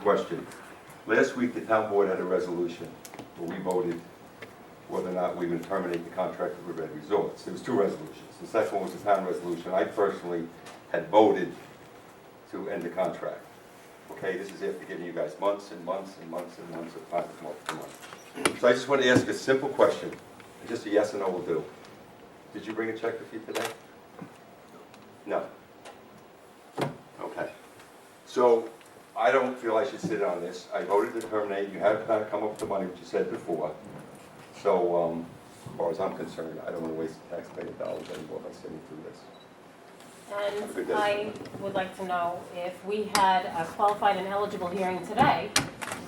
question. Last week, the town board had a resolution where we voted whether or not we would terminate the contract with Riverhead Resorts. There was two resolutions. The second one was the town resolution. I personally had voted to end the contract. Okay, this is after giving you guys months and months and months and months of time to come up with the money. So I just want to ask a simple question. Just a yes or no will do. Did you bring a check with you today? No. Okay. So I don't feel I should sit on this. I voted to terminate. You have kind of come up with the money, which you said before. So as far as I'm concerned, I don't want to waste taxpayer dollars anymore by sitting through this. And I would like to know if we had a qualified and eligible hearing today,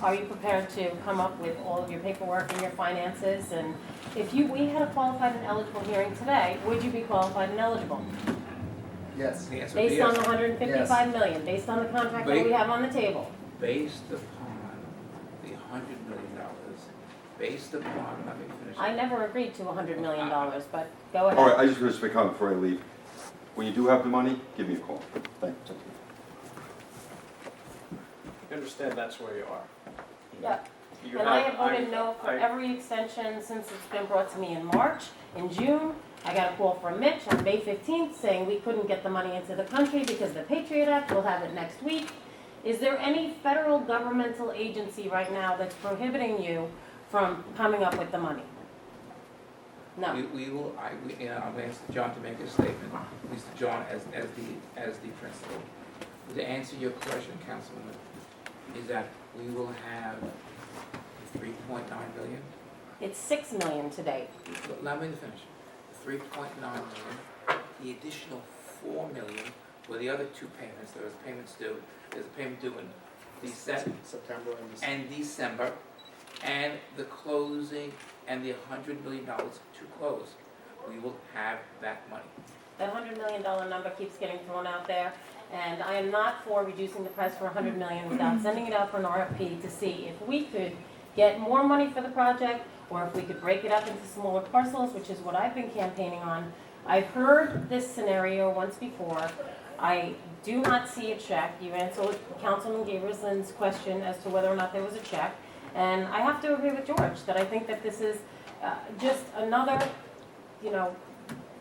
are you prepared to come up with all of your paperwork and your finances? And if we had a qualified and eligible hearing today, would you be qualified and eligible? Yes. The answer would be Based yes. on the 155 million, based on the contract that we have on the table? Based upon the $100 million, based upon, let me finish. I never agreed to $100 million, but go ahead. All right, I just want to make a comment before I leave. When you do have the money, give me a call. Thank you. You understand that's where you are. Yeah. You And I have voted I- no for I- every extension since it's been brought to me in March, in June. I got a call from Mitch on May 15th saying we couldn't get the money into the country because of the Patriot Act. We'll have it next week. Is there any federal governmental agency right now that's prohibiting you from coming up with the money? No. We will, I'm going to ask John to make a statement, at least John as the principal. To answer your question, Councilwoman, is that we will have 3.9 million. It's 6 million today. Allow me to finish. 3.9 million, the additional 4 million were the other two payments. There was payments due. There's a payment due in September and December, and the closing and the $100 million to close. We will have that money. That $100 million number keeps getting thrown out there, and I am not for reducing the price for $100 million without sending it out for an RFP to see if we could get more money for the project, or if we could break it up into smaller parcels, which is what I've been campaigning on. I've heard this scenario once before. I do not see a check. You answered Councilman Gaberson's question as to whether or not there was a check. And I have to agree with George that I think that this is just another,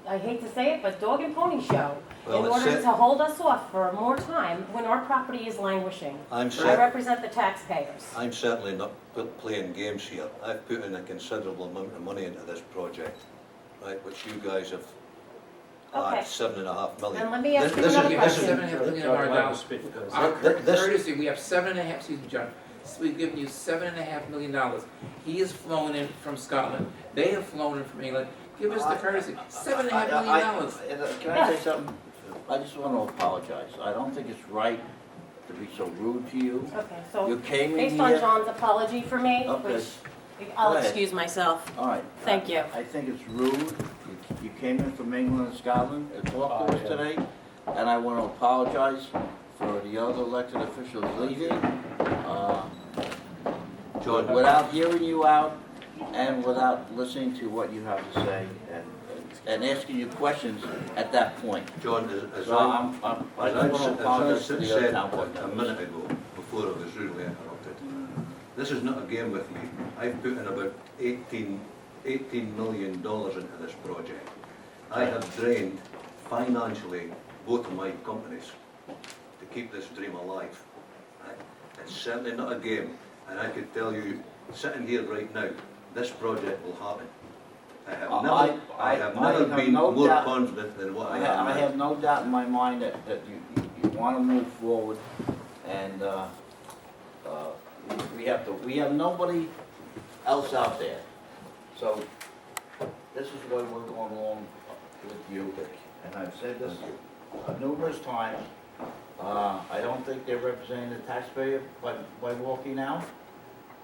I hate to say it, but dog and pony show in order to hold us off for more time when our property is languishing. I represent the taxpayers. I'm certainly not playing games here. I've put in a considerable amount of money into this project, right, which you guys have Okay. $7.5 million. And let me ask you This- another this- question. $7.5 million of our dollars. Our This- courtesy, we have excuse me, John, we've given you $7.5 million. He has flown in from Scotland, they have flown in from England. Give us the courtesy, $7.5 million. Can I say something? I just want to apologize. I don't think it's right to be so rude to you. Okay, so You came in based on here. John's apology for me, Okay. which I'll Go ahead. excuse myself. All right. Thank you. I think it's rude. You came in from England and Scotland and talked to us today, and I want to apologize for the other elected officials leaving. John, Without hearing you out and without listening to what you have to say and asking you questions at that point. John, as So I just want to apologize to the other said town board a members. minute ago, before I was rudely interrupted, this is not a game with me. I've put in about $18 million into this project. I have drained financially both of my companies to keep this dream alive. Right? It's certainly not a game, and I could tell you, sitting here right now, this project will happen. I have never been more confident than what I am now. I have no doubt in my mind that you want to move forward, and we have nobody else out there. So this is why we're going along with you, and I've said this numerous times. I don't think they're representing the taxpayer by walking out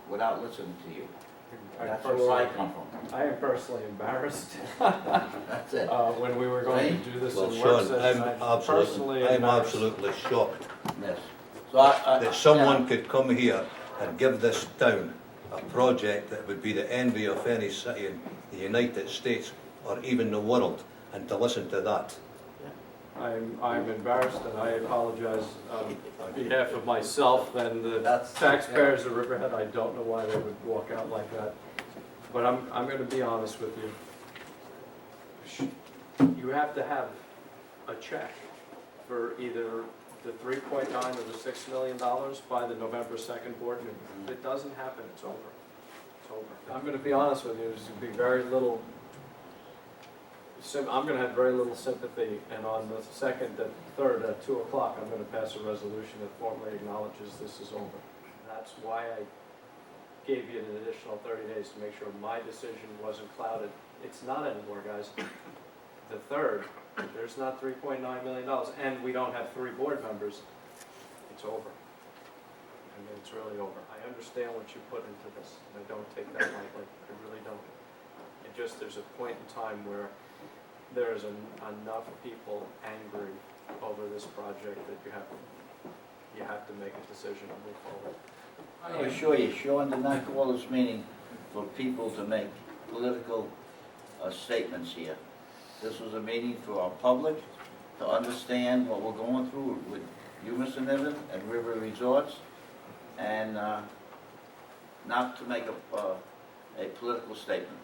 without listening to you. That's where I come from. I am personally embarrassed That's it. when we were going to do this Well, in work Sean, session. I'm absolutely shocked Yes. So that someone could come here and give this town a project that would be the envy of any city in the United States or even the world, and to listen to that. I'm embarrassed, and I apologize on behalf of myself and the That's- taxpayers of Riverhead. I don't know why they would walk out like that. But I'm gonna be honest with you. You have to have a check for either the 3.9 or the $6 million by the November 2nd board meeting. If it doesn't happen, it's over. It's over. I'm gonna be honest with you, there's gonna be very little, I'm gonna have very little sympathy, and on the 2nd, the 3rd, at 2 o'clock, I'm gonna pass a resolution that formally acknowledges this is over. That's why I gave you an additional 30 days to make sure my decision wasn't clouded. It's not anymore, guys. The 3rd, there's not $3.9 million, and we don't have 3 board members. It's over. I mean, it's really over. I understand what you put into this, and I don't take that lightly. I really don't. It just, there's a point in time where there's enough people angry over this project that you have to make a decision and move forward. I assure you, Sean did not call this meeting for people to make political statements here. This was a meeting for our public to understand what we're going through with you, Mr. Niven, and Riverhead Resorts, and not to make a political statement.